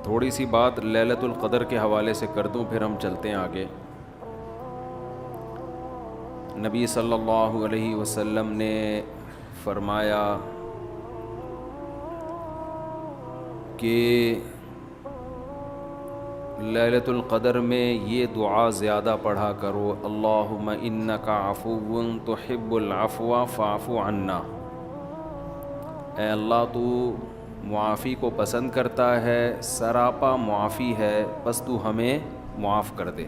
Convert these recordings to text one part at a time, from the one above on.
تھوڑی سی بات لیلۃ القدر کے حوالے سے کر دوں، پھر ہم چلتے ہیں آگے۔ نبی صلی اللہ علیہ وسلم نے فرمایا کہ لیلۃ القدر میں یہ دعا زیادہ پڑھا کرو، اللہم انک عفو تحب العفو فاعف عنا۔ اے اللہ تو معافی کو پسند کرتا ہے، سراپا معافی ہے، بس تو ہمیں معاف کر دے۔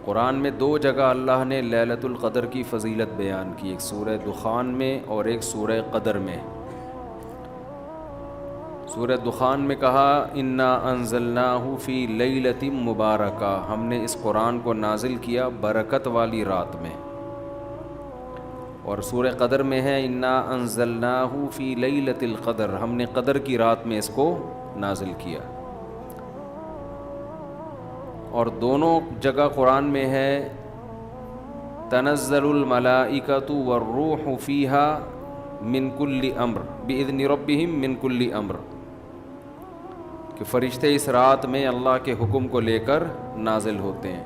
قرآن میں 2 جگہ اللہ نے لیلۃ القدر کی فضیلت بیان کی، ایک سورہ دخان میں اور ایک سورہ قدر میں۔ سورہ دخان میں کہا انا انزلناہ فی لیلۃ مبارکہ، ہم نے اس قرآن کو نازل کیا برکت والی رات میں۔ اور سورہ قدر میں ہے انا انزلناہ فی لیلۃ القدر، ہم نے قدر کی رات میں اس کو نازل کیا۔ اور دونوں جگہ قرآن میں ہے تنزل الملائکۃ والروح فیہا من کل امر باذن ربہم من کل امر، کہ فرشتے اس رات میں اللہ کے حکم کو لے کر نازل ہوتے ہیں۔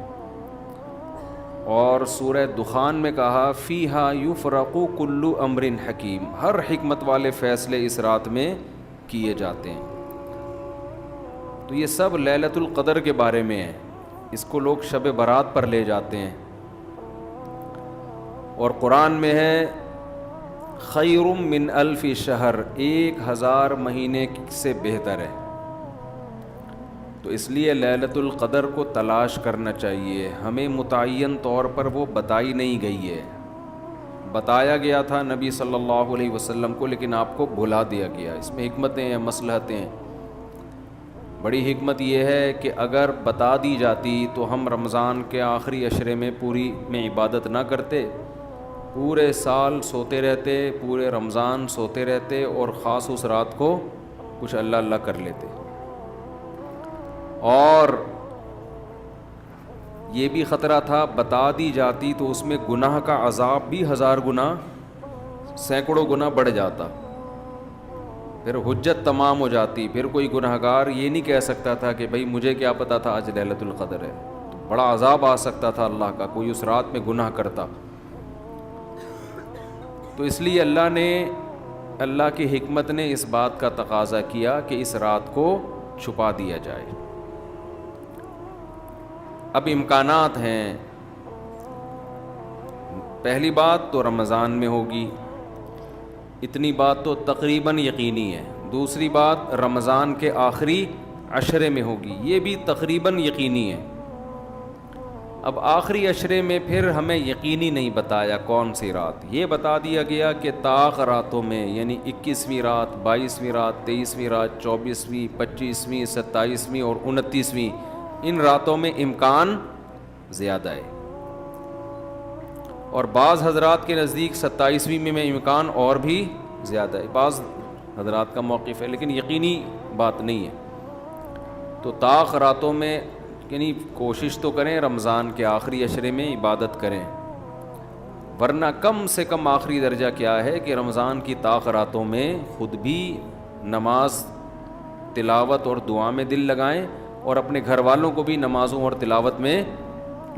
اور سورہ دخان میں کہا فیہا یفرق کل امر حکیم، ہر حکمت والے فیصلے اس رات میں کیے جاتے ہیں۔ تو یہ سب لیلۃ القدر کے بارے میں ہے، اس کو لوگ شب برات پر لے جاتے ہیں۔ اور قرآن میں ہے خیر من الف شہر، 1000 مہینے سے بہتر ہے۔ تو اس لیے لیلۃ القدر کو تلاش کرنا چاہیے، ہمیں متعین طور پر وہ بتائی نہیں گئی ہے، بتایا گیا تھا نبی صلی اللہ علیہ وسلم کو، لیکن آپ کو بھلا دیا گیا۔ اس میں حکمتیں ہیں، مصلحتیں ہیں۔ بڑی حکمت یہ ہے کہ اگر بتا دی جاتی تو ہم رمضان کے آخری عشرے میں پوری میں عبادت نہ کرتے، پورے سال سوتے رہتے، پورے رمضان سوتے رہتے، اور خاص اس رات کو کچھ اللہ اللہ کر لیتے۔ اور یہ بھی خطرہ تھا بتا دی جاتی تو اس میں گناہ کا عذاب بھی 1000 گنا، سینکڑوں گنا بڑھ جاتا، پھر حجت تمام ہو جاتی، پھر کوئی گناہگار یہ نہیں کہہ سکتا تھا کہ بھائی مجھے کیا پتا تھا آج لیلۃ القدر ہے، تو بڑا عذاب آ سکتا تھا اللہ کا، کوئی اس رات میں گناہ کرتا۔ تو اس لیے اللہ کی حکمت نے اس بات کا تقاضا کیا کہ اس رات کو چھپا دیا جائے۔ اب امکانات ہیں، پہلی بات تو رمضان میں ہوگی، اتنی بات تو تقریباً یقینی ہے۔ دوسری بات رمضان کے آخری عشرے میں ہوگی، یہ بھی تقریباً یقینی ہے۔ اب آخری عشرے میں پھر ہمیں یقینی نہیں بتایا کون سی رات، یہ بتا دیا گیا کہ طاق راتوں میں، یعنی 21ویں رات، 22ویں رات، 23ویں رات، 24ویں، 25ویں، 27ویں اور 29ویں، ان راتوں میں امکان زیادہ ہے۔ اور بعض حضرات کے نزدیک 27ویں میں امکان اور بھی زیادہ ہے، بعض حضرات کا موقف ہے، لیکن یقینی بات نہیں ہے۔ تو طاق راتوں میں یعنی کوشش تو کریں رمضان کے آخری عشرے میں عبادت کریں، ورنہ کم سے کم آخری درجہ کیا ہے کہ رمضان کی طاق راتوں میں خود بھی نماز، تلاوت اور دعا میں دل لگائیں، اور اپنے گھر والوں کو بھی نمازوں اور تلاوت میں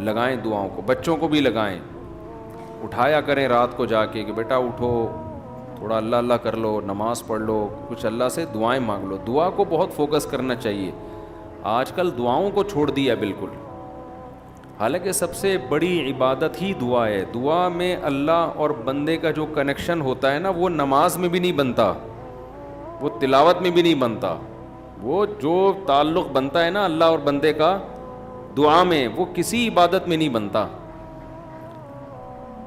لگائیں، دعاؤں کو، بچوں کو بھی لگائیں، اٹھایا کریں رات کو جا کے کہ بیٹا اٹھو، تھوڑا اللہ اللہ کر لو، نماز پڑھ لو، کچھ اللہ سے دعائیں مانگ لو۔ دعا کو بہت فوکس کرنا چاہیے، آج کل دعاؤں کو چھوڑ دیا بالکل، حالانکہ سب سے بڑی عبادت ہی دعا ہے۔ دعا میں اللہ اور بندے کا جو کنیکشن ہوتا ہے نا، وہ نماز میں بھی نہیں بنتا، وہ تلاوت میں بھی نہیں بنتا، وہ جو تعلق بنتا ہے نا اللہ اور بندے کا دعا میں، وہ کسی عبادت میں نہیں بنتا۔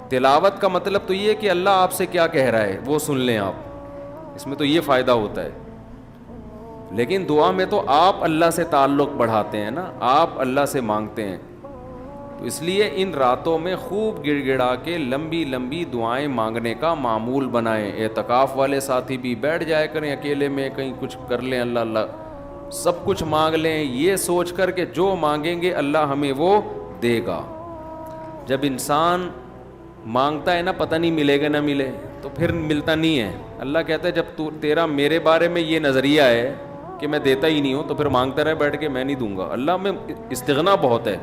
تلاوت کا مطلب تو یہ کہ اللہ آپ سے کیا کہہ رہا ہے وہ سن لیں آپ، اس میں تو یہ فائدہ ہوتا ہے، لیکن دعا میں تو آپ اللہ سے تعلق بڑھاتے ہیں نا، آپ اللہ سے مانگتے ہیں۔ تو اس لیے ان راتوں میں خوب گڑ گڑا کے لمبی لمبی دعائیں مانگنے کا معمول بنائیں۔ اعتکاف والے ساتھی بھی بیٹھ جائے کریں اکیلے میں، کہیں کچھ کر لیں، اللہ اللہ سب کچھ مانگ لیں، یہ سوچ کر کہ جو مانگیں گے اللہ ہمیں وہ دے گا۔ جب انسان مانگتا ہے نا، پتہ نہیں ملے گا نہ ملے، تو پھر ملتا نہیں ہے. اللہ کہتا ہے جب تیرا میرے بارے میں یہ نظریہ ہے کہ میں دیتا ہی نہیں ہوں تو پھر مانگتا رہے بیٹھ کے, میں نہیں دوں گا. اللہ میں استغنا بہت ہے.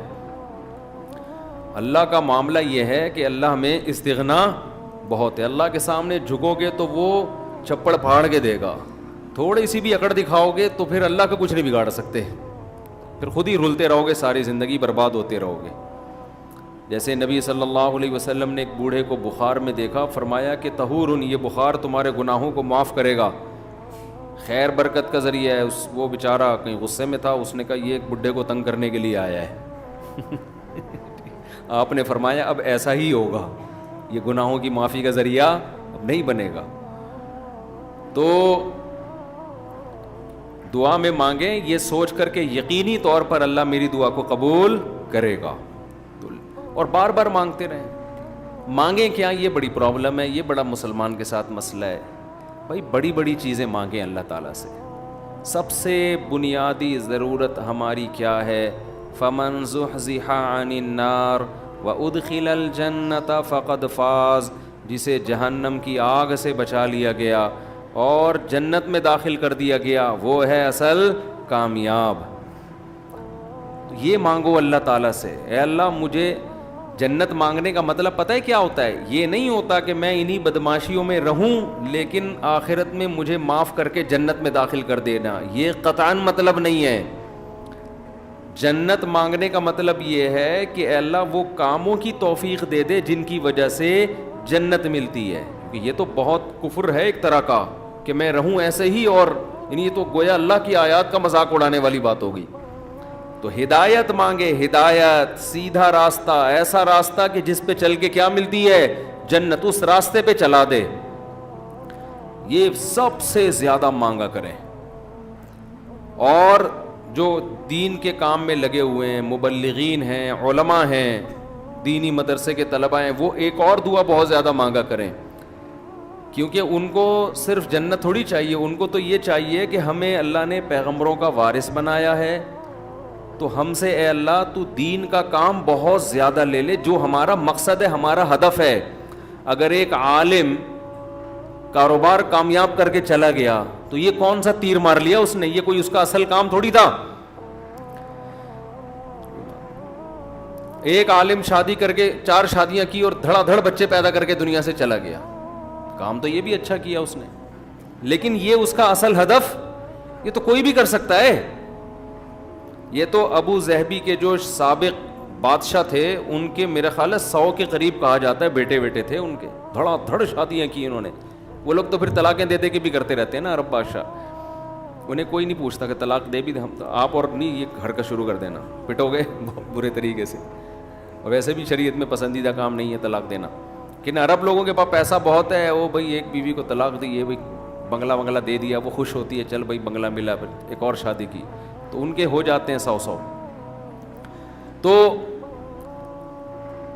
اللہ کا معاملہ یہ ہے کہ اللہ میں استغنا بہت ہے. اللہ کے سامنے جھکو گے تو وہ چپڑ پھاڑ کے دے گا, تھوڑی سی بھی اکڑ دکھاؤ گے تو پھر اللہ کا کچھ نہیں بگاڑ سکتے, پھر خود ہی رلتے رہو گے, ساری زندگی برباد ہوتے رہو گے. جیسے نبی صلی اللہ علیہ وسلم نے ایک بوڑھے کو بخار میں دیکھا, فرمایا کہ طہور, یہ بخار تمہارے گناہوں کو معاف کرے گا, خیر برکت کا ذریعہ ہے. وہ بیچارہ کہیں غصے میں تھا, اس نے کہا یہ ایک بڈھے کو تنگ کرنے کے لیے آیا ہے. آپ نے فرمایا اب ایسا ہی ہوگا, یہ گناہوں کی معافی کا ذریعہ اب نہیں بنے گا. تو دعا میں مانگیں یہ سوچ کر کے یقینی طور پر اللہ میری دعا کو قبول کرے گا, اور بار بار مانگتے رہیں. مانگیں کیا, یہ بڑی پرابلم ہے, یہ بڑا مسلمان کے ساتھ مسئلہ ہے. بھائی بڑی بڑی چیزیں مانگیں اللہ تعالیٰ سے. سب سے بنیادی ضرورت ہماری کیا ہے؟ فمن زحزح عن النار وادخل الجنۃ فقد فاز, جسے جہنم کی آگ سے بچا لیا گیا اور جنت میں داخل کر دیا گیا, وہ ہے اصل کامیاب. یہ مانگو اللہ تعالیٰ سے, اے اللہ مجھے جنت. مانگنے کا مطلب پتہ ہے کیا ہوتا ہے؟ یہ نہیں ہوتا کہ میں انہی بدماشیوں میں رہوں لیکن آخرت میں مجھے معاف کر کے جنت میں داخل کر دینا, یہ قطعاً مطلب نہیں ہے. جنت مانگنے کا مطلب یہ ہے کہ اے اللہ وہ کاموں کی توفیق دے دے جن کی وجہ سے جنت ملتی ہے. کیونکہ یہ تو بہت کفر ہے ایک طرح کا کہ میں رہوں ایسے ہی, اور یہ تو گویا اللہ کی آیات کا مذاق اڑانے والی بات ہوگی. تو ہدایت مانگے, ہدایت, سیدھا راستہ, ایسا راستہ کہ جس پہ چل کے کیا ملتی ہے؟ جنت. اس راستے پہ چلا دے. یہ سب سے زیادہ مانگا کریں. اور جو دین کے کام میں لگے ہوئے ہیں, مبلغین ہیں, علماء ہیں, دینی مدرسے کے طلباء ہیں, وہ ایک اور دعا بہت زیادہ مانگا کریں, کیونکہ ان کو صرف جنت تھوڑی چاہیے, ان کو تو یہ چاہیے کہ ہمیں اللہ نے پیغمبروں کا وارث بنایا ہے, تو ہم سے اے اللہ تو دین کا کام بہت زیادہ لے لے, جو ہمارا مقصد ہے, ہمارا ہدف ہے. اگر ایک عالم کاروبار کامیاب کر کے چلا گیا تو یہ کون سا تیر مار لیا اس نے, یہ کوئی اس کا اصل کام تھوڑی تھا. ایک عالم شادی کر کے 4 شادیاں کی اور دھڑا دھڑ بچے پیدا کر کے دنیا سے چلا گیا, کام تو یہ بھی اچھا کیا اس نے, لیکن یہ اس کا اصل ہدف, یہ تو کوئی بھی کر سکتا ہے. یہ تو ابو ظہبی کے جو سابق بادشاہ تھے ان کے میرے خیال ہے 100 کے قریب کہا جاتا ہے بیٹے بیٹے تھے ان کے, دھڑا دھڑ شادیاں کی انہوں نے. وہ لوگ تو پھر طلاقیں دے دے کے بھی کرتے رہتے ہیں نا عرب بادشاہ, انہیں کوئی نہیں پوچھتا کہ طلاق دے بھی دے, ہم آپ اور نہیں, یہ حرکت شروع کر دینا, پٹو گے برے طریقے سے. اور ویسے بھی شریعت میں پسندیدہ کام نہیں ہے طلاق دینا, لیکن عرب لوگوں کے پاس پیسہ بہت ہے, وہ بھائی ایک بیوی کو طلاق دی, یہ بھائی بنگلہ دے دیا, وہ خوش ہوتی ہے, چل بھائی بنگلہ ملا, پھر ایک اور شادی کی, تو ان کے ہو جاتے ہیں 100. تو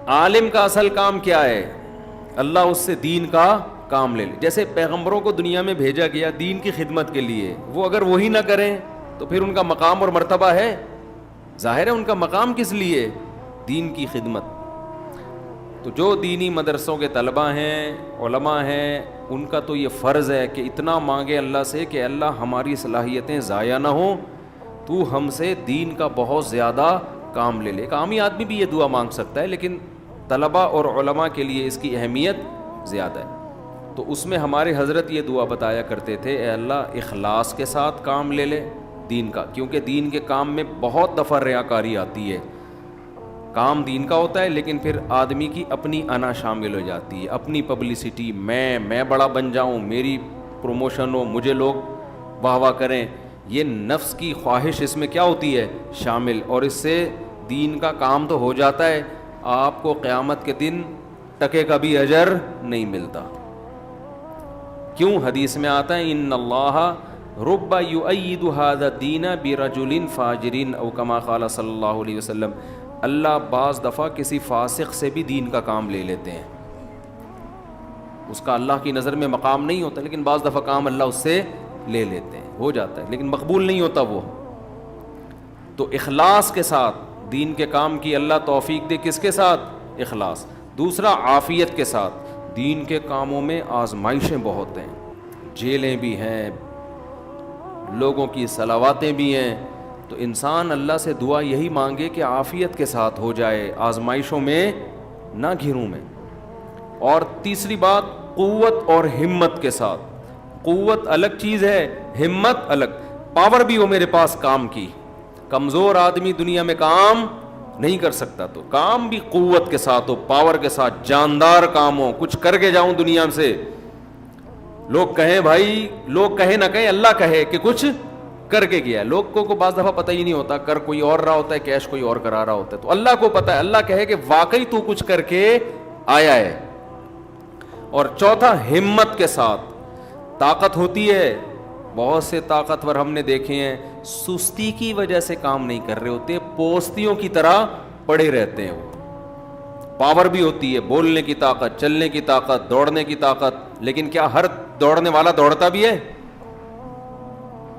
عالم کا اصل کام کیا ہے؟ اللہ اس سے دین کا کام لے لے. جیسے پیغمبروں کو دنیا میں بھیجا گیا دین کی خدمت کے لیے, وہ اگر وہی نہ کریں تو پھر ان کا مقام اور مرتبہ ہے, ظاہر ہے ان کا مقام کس لیے؟ دین کی خدمت. تو جو دینی مدرسوں کے طلباء ہیں, علماء ہیں, ان کا تو یہ فرض ہے کہ اتنا مانگے اللہ سے کہ اللہ ہماری صلاحیتیں ضائع نہ ہوں, تو ہم سے دین کا بہت زیادہ کام لے لے. ایک عامی آدمی بھی یہ دعا مانگ سکتا ہے, لیکن طلباء اور علماء کے لیے اس کی اہمیت زیادہ ہے. تو اس میں ہمارے حضرت یہ دعا بتایا کرتے تھے, اے اللہ اخلاص کے ساتھ کام لے لے دین کا, کیونکہ دین کے کام میں بہت دفعہ ریاکاری آتی ہے. کام دین کا ہوتا ہے لیکن پھر آدمی کی اپنی انا شامل ہو جاتی ہے, اپنی پبلسٹی, میں بڑا بن جاؤں, میری پروموشن ہو, مجھے لوگ واہ واہ کریں, یہ نفس کی خواہش اس میں کیا ہوتی ہے شامل, اور اس سے دین کا کام تو ہو جاتا ہے, آپ کو قیامت کے دن ٹکے کا بھی اجر نہیں ملتا. کیوں؟ حدیث میں آتا ہے ان اللہ رب یؤید ھذا الدین برجل فاجر او کما قال صلی اللہ علیہ وسلم, اللہ بعض دفعہ کسی فاسق سے بھی دین کا کام لے لیتے ہیں. اس کا اللہ کی نظر میں مقام نہیں ہوتا, لیکن بعض دفعہ کام اللہ اس سے لے لیتے ہیں, ہو جاتا ہے, لیکن مقبول نہیں ہوتا وہ. تو اخلاص کے ساتھ دین کے کام کی اللہ توفیق دے, کس کے ساتھ؟ اخلاص. دوسرا عافیت کے ساتھ, دین کے کاموں میں آزمائشیں بہت ہیں، جیلیں بھی ہیں، لوگوں کی صلواتیں بھی ہیں، تو انسان اللہ سے دعا یہی مانگے کہ عافیت کے ساتھ ہو جائے، آزمائشوں میں نہ گھروں میں۔ اور تیسری بات، قوت اور ہمت کے ساتھ۔ قوت الگ چیز ہے، ہمت الگ، پاور بھی ہو میرے پاس کام کی، کمزور آدمی دنیا میں کام نہیں کر سکتا، تو کام بھی قوت کے ساتھ ہو، پاور کے ساتھ، جاندار کام ہو، کچھ کر کے جاؤں دنیا سے، لوگ کہیں بھائی، لوگ کہیں نہ کہیں، اللہ کہے کہ کچھ کر کے گیا ہے۔ لوگوں کو بعض دفعہ پتہ ہی نہیں ہوتا، کر کوئی اور رہا ہوتا ہے، کیش کوئی اور کرا رہا ہوتا ہے، تو اللہ کو پتہ ہے، اللہ کہے کہ واقعی تو کچھ کر کے آیا ہے۔ اور چوتھا، ہمت کے ساتھ۔ طاقت ہوتی ہے، بہت سے طاقتور ہم نے دیکھے ہیں سستی کی وجہ سے کام نہیں کر رہے ہوتے، پوستیوں کی طرح پڑے رہتے ہیں۔ وہ پاور بھی ہوتی ہے، بولنے کی طاقت، چلنے کی طاقت، دوڑنے کی طاقت، لیکن کیا ہر دوڑنے والا دوڑتا بھی ہے؟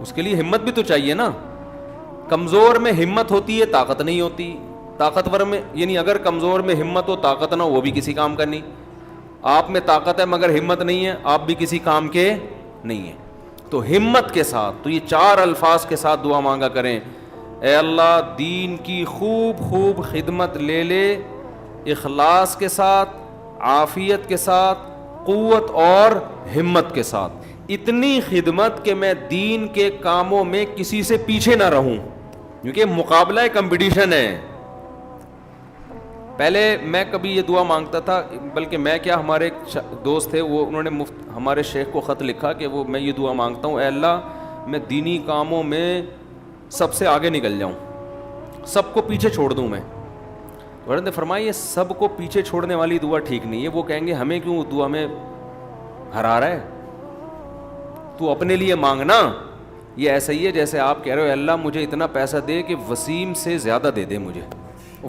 اس کے لیے ہمت بھی تو چاہیے نا۔ کمزور میں ہمت ہوتی ہے، طاقت نہیں ہوتی۔ طاقتور میں، یعنی اگر کمزور میں ہمت ہو، طاقت نہ ہو، وہ بھی کسی کام کا نہیں۔ آپ میں طاقت ہے مگر ہمت نہیں ہے، آپ بھی کسی کام کے نہیں ہیں۔ تو ہمت کے ساتھ، تو یہ 4 الفاظ کے ساتھ دعا مانگا کریں، اے اللہ دین کی خوب خوب خدمت لے لے، اخلاص کے ساتھ، عافیت کے ساتھ، قوت اور ہمت کے ساتھ، اتنی خدمت کہ میں دین کے کاموں میں کسی سے پیچھے نہ رہوں، کیونکہ مقابلہ کمپٹیشن ہے۔ پہلے میں کبھی یہ دعا مانگتا تھا، بلکہ میں کیا، ہمارے ایک دوست تھے، وہ انہوں نے ہمارے شیخ کو خط لکھا کہ میں یہ دعا مانگتا ہوں، اے اللہ میں دینی کاموں میں سب سے آگے نکل جاؤں، سب کو پیچھے چھوڑ دوں میں۔ تو حضرت نے فرمایا یہ سب کو پیچھے چھوڑنے والی دعا ٹھیک نہیں ہے، وہ کہیں گے ہمیں کیوں دعا میں ہرا رہا ہے، تو اپنے لیے مانگنا۔ یہ ایسا ہی ہے جیسے آپ کہہ رہے ہو اللہ مجھے اتنا پیسہ دے کہ وسیم سے زیادہ دے دے مجھے،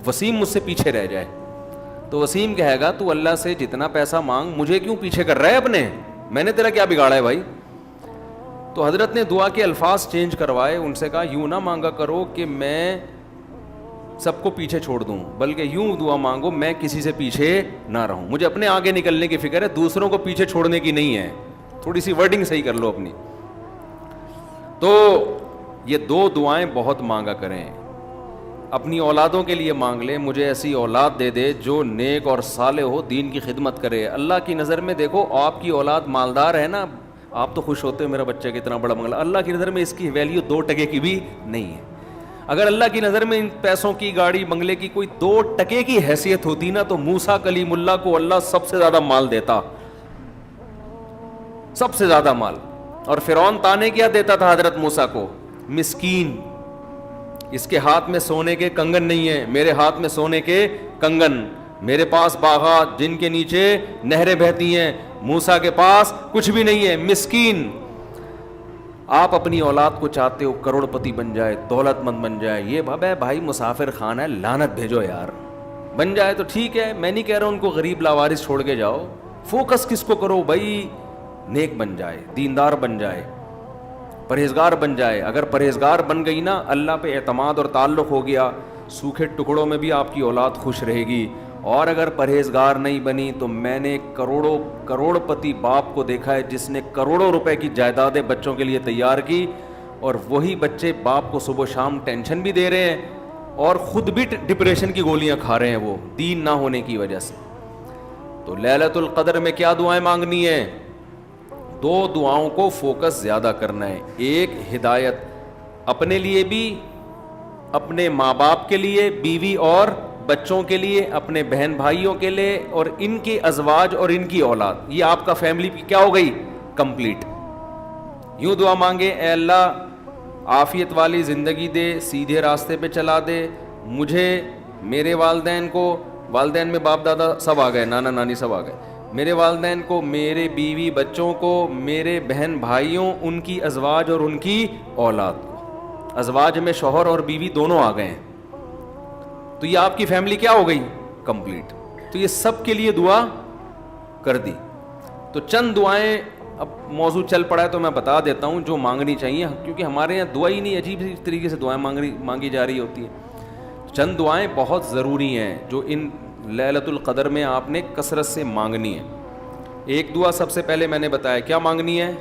وسیم مجھ سے پیچھے رہ جائے، تو وسیم کہے گا تو اللہ سے جتنا پیسہ مانگ، مجھے کیوں پیچھے کر رہا ہے اپنے، میں نے تیرا کیا بگاڑا ہے بھائی۔ تو حضرت نے دعا کے الفاظ چینج کروائے، ان سے کہا یوں نہ مانگا کرو کہ میں سب کو پیچھے چھوڑ دوں، بلکہ یوں دعا مانگو میں کسی سے پیچھے نہ رہوں، مجھے اپنے آگے نکلنے کی فکر ہے، دوسروں کو پیچھے چھوڑنے کی نہیں ہے۔ تھوڑی سی ورڈنگ صحیح کر لو اپنی۔ تو یہ 2 دعائیں بہت مانگا کریں، اپنی اولادوں کے لیے مانگ لیں، مجھے ایسی اولاد دے دے جو نیک اور صالح ہو، دین کی خدمت کرے۔ اللہ کی نظر میں دیکھو، آپ کی اولاد مالدار ہے نا، آپ تو خوش ہوتے ہو میرا بچہ کتنا بڑا بنگلہ، اللہ کی نظر میں اس کی ویلیو 2 ٹکے کی بھی نہیں ہے۔ اگر اللہ کی نظر میں ان پیسوں کی، گاڑی بنگلے کی کوئی 2 ٹکے کی حیثیت ہوتی نا، تو موسیٰ کلیم اللہ کو اللہ سب سے زیادہ مال دیتا، سب سے زیادہ مال۔ اور فرعون تانے کیا دیتا تھا حضرت موسیٰ کو، مسکین، اس کے ہاتھ میں سونے کے کنگن نہیں ہیں، میرے ہاتھ میں سونے کے کنگن، میرے پاس باغات جن کے نیچے نہریں بہتی ہیں، موسیٰ کے پاس کچھ بھی نہیں ہے، مسکین۔ آپ اپنی اولاد کو چاہتے ہو کروڑ پتی بن جائے، دولت مند بن جائے، یہ بھائی مسافر خان ہے، لعنت بھیجو یار، بن جائے تو ٹھیک ہے، میں نہیں کہہ رہا ان کو غریب لاوارث چھوڑ کے جاؤ، فوکس کس کو کرو بھائی، نیک بن جائے، دیندار بن جائے، پرہیزگار بن جائے۔ اگر پرہیزگار بن گئی نا، اللہ پہ اعتماد اور تعلق ہو گیا، سوکھے ٹکڑوں میں بھی آپ کی اولاد خوش رہے گی۔ اور اگر پرہیزگار نہیں بنی تو میں نے کروڑ پتی باپ کو دیکھا ہے جس نے کروڑوں روپے کی جائیدادیں بچوں کے لیے تیار کی، اور وہی بچے باپ کو صبح شام ٹینشن بھی دے رہے ہیں اور خود بھی ڈپریشن کی گولیاں کھا رہے ہیں، وہ دین نہ ہونے کی وجہ سے۔ تو لیلۃ القدر میں کیا دعائیں مانگنی ہے؟ 2 دعاؤں کو فوکس زیادہ کرنا ہے، ایک ہدایت اپنے لیے بھی، اپنے ماں باپ کے لیے، بیوی اور بچوں کے لیے، اپنے بہن بھائیوں کے لیے، اور ان کی ازواج اور ان کی اولاد، یہ آپ کا فیملی کیا ہو گئی؟ کمپلیٹ۔ یوں دعا مانگے، اے اللہ عافیت والی زندگی دے، سیدھے راستے پہ چلا دے مجھے، میرے والدین کو، والدین میں باپ دادا سب آ گئے، نانا نانی سب آ گئے، میرے والدین کو، میرے بیوی بچوں کو، میرے بہن بھائیوں، ان کی ازواج اور ان کی اولاد کو۔ ازواج میں شوہر اور بیوی دونوں آ گئے ہیں، تو یہ آپ کی فیملی کیا ہو گئی؟ کمپلیٹ۔ تو یہ سب کے لیے دعا کر دی۔ تو چند دعائیں، اب موضوع چل پڑا ہے تو میں بتا دیتا ہوں جو مانگنی چاہیے، کیونکہ ہمارے یہاں دعا ہی نہیں، عجیب طریقے سے دعائیں مانگی جا رہی ہوتی ہیں۔ چند دعائیں بہت ضروری ہیں جو ان لیلۃ القدر میں آپ نے کثرت سے مانگنی ہے۔ ایک دعا سب سے پہلے میں نے بتایا کیا مانگنی ہے؟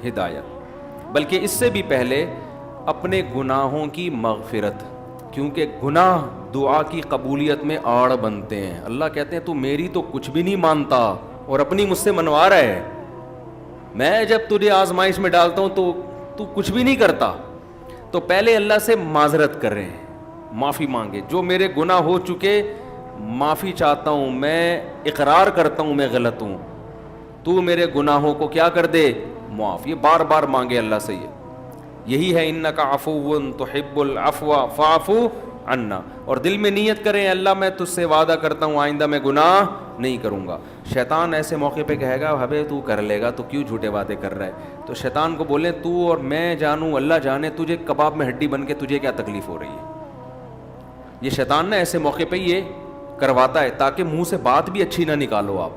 ہدایت، بلکہ اس سے بھی پہلے اپنے گناہوں کی مغفرت، کیونکہ گناہ دعا کی قبولیت میں آڑ بنتے ہیں۔ اللہ کہتے ہیں تو میری تو کچھ بھی نہیں مانتا اور اپنی مجھ سے منوا رہا ہے، میں جب تجھے آزمائش میں ڈالتا ہوں تو کچھ بھی نہیں کرتا۔ تو پہلے اللہ سے معذرت کریں، معافی مانگے، جو میرے گناہ ہو چکے معافی چاہتا ہوں، میں اقرار کرتا ہوں میں غلط ہوں، تو میرے گناہوں کو کیا کر دے؟ معاف۔ یہ بار بار مانگے اللہ سے، یہی ہے انک عفو تحب العفو فاعف عنا، اور دل میں نیت کریں اللہ میں تجھ سے وعدہ کرتا ہوں آئندہ میں گناہ نہیں کروں گا۔ شیطان ایسے موقع پہ کہے گا ہبے تو کر لے گا، تو کیوں جھوٹے وعدے کر رہا ہے؟ تو شیطان کو بولیں تو اور میں جانوں اللہ جانے تجھے کباب میں ہڈی بن کے تجھے کیا تکلیف ہو رہی ہے۔ یہ شیطان نا ایسے موقع پہ یہ کرواتا ہے تاکہ منہ سے بات بھی اچھی نہ نکالو آپ۔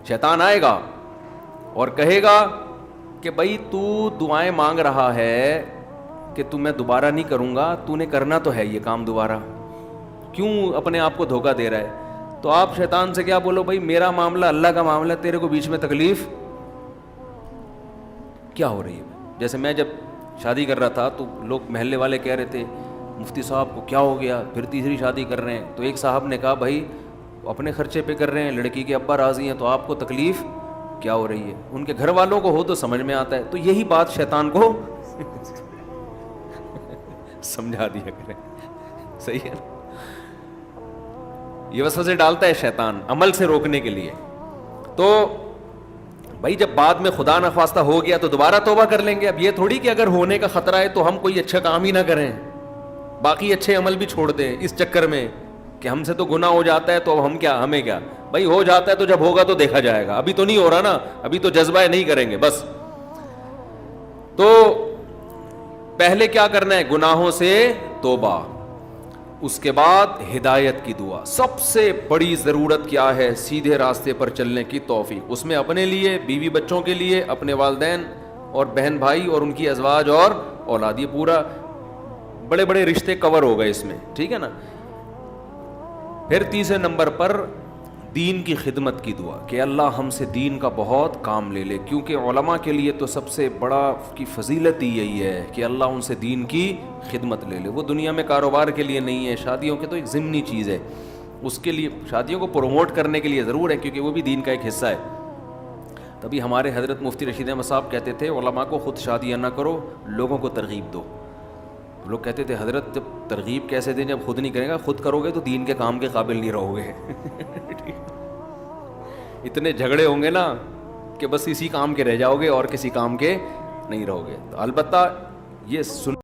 شیطان آئے گا اور کہے گا کہ بھائی تو دعائیں مانگ رہا ہے کہ تو میں دوبارہ نہیں کروں گا، تو نے کرنا تو ہے یہ کام دوبارہ، کیوں اپنے آپ کو دھوکہ دے رہا ہے؟ تو آپ شیطان سے کیا بولو، بھائی میرا معاملہ اللہ کا معاملہ، تیرے کو بیچ میں تکلیف کیا ہو رہی ہے؟ جیسے میں جب شادی کر رہا تھا تو لوگ محلے والے کہہ رہے تھے مفتی صاحب کو کیا ہو گیا، پھر تیسری شادی کر رہے ہیں۔ تو ایک صاحب نے کہا بھائی اپنے خرچے پہ کر رہے ہیں، لڑکی کے ابا راضی ہیں، تو آپ کو تکلیف کیا ہو رہی ہے؟ ان کے گھر والوں کو ہو تو سمجھ میں آتا ہے۔ تو یہی بات شیطان کو سمجھا دیا کریں، صحیح ہے؟ یہ وسوسے ڈالتا ہے شیطان عمل سے روکنے کے لیے۔ تو بھائی جب بعد میں خدا نخواستہ ہو گیا تو دوبارہ توبہ کر لیں گے۔ اب یہ تھوڑی کہ اگر ہونے کا خطرہ ہے تو ہم کوئی اچھا کام ہی نہ کریں، باقی اچھے عمل بھی چھوڑ دیں اس چکر میں کہ ہم سے تو گناہ ہو جاتا ہے تو اب ہم کیا، ہمیں کیا بھائی، ہو جاتا ہے تو جب ہوگا تو دیکھا جائے گا، ابھی تو نہیں ہو رہا نا، ابھی تو جذبہ ہے نہیں کریں گے بس۔ تو پہلے کیا کرنا ہے؟ گناہوں سے توبہ، اس کے بعد ہدایت کی دعا۔ سب سے بڑی ضرورت کیا ہے؟ سیدھے راستے پر چلنے کی توفیق، اس میں اپنے لیے، بیوی بچوں کے لیے، اپنے والدین اور بہن بھائی اور ان کی ازواج اور اولاد، یہ پورا بڑے بڑے رشتے کور ہو گئے اس میں، ٹھیک ہے نا۔ پھر تیسرے نمبر پر دین کی خدمت کی دعا کہ اللہ ہم سے دین کا بہت کام لے لے، کیونکہ علماء کے لیے تو سب سے بڑا کی فضیلت ہی یہی ہے کہ اللہ ان سے دین کی خدمت لے لے۔ وہ دنیا میں کاروبار کے لیے نہیں ہے، شادیوں کے تو ایک ضمنی چیز ہے، اس کے لیے شادیوں کو پروموٹ کرنے کے لیے ضرور ہے کیونکہ وہ بھی دین کا ایک حصہ ہے۔ تبھی ہمارے حضرت مفتی رشید احمد صاحب کہتے تھے علماء کو خود شادیاں نہ کرو، لوگوں کو ترغیب دو۔ لوگ کہتے تھے حضرت جب ترغیب کیسے دیں جب خود نہیں کرے گا؟ خود کرو گے تو دین کے کام کے قابل نہیں رہو گے۔ اتنے جھگڑے ہوں گے نا کہ بس اسی کام کے رہ جاؤ گے اور کسی کام کے نہیں رہو گے۔ تو البتہ یہ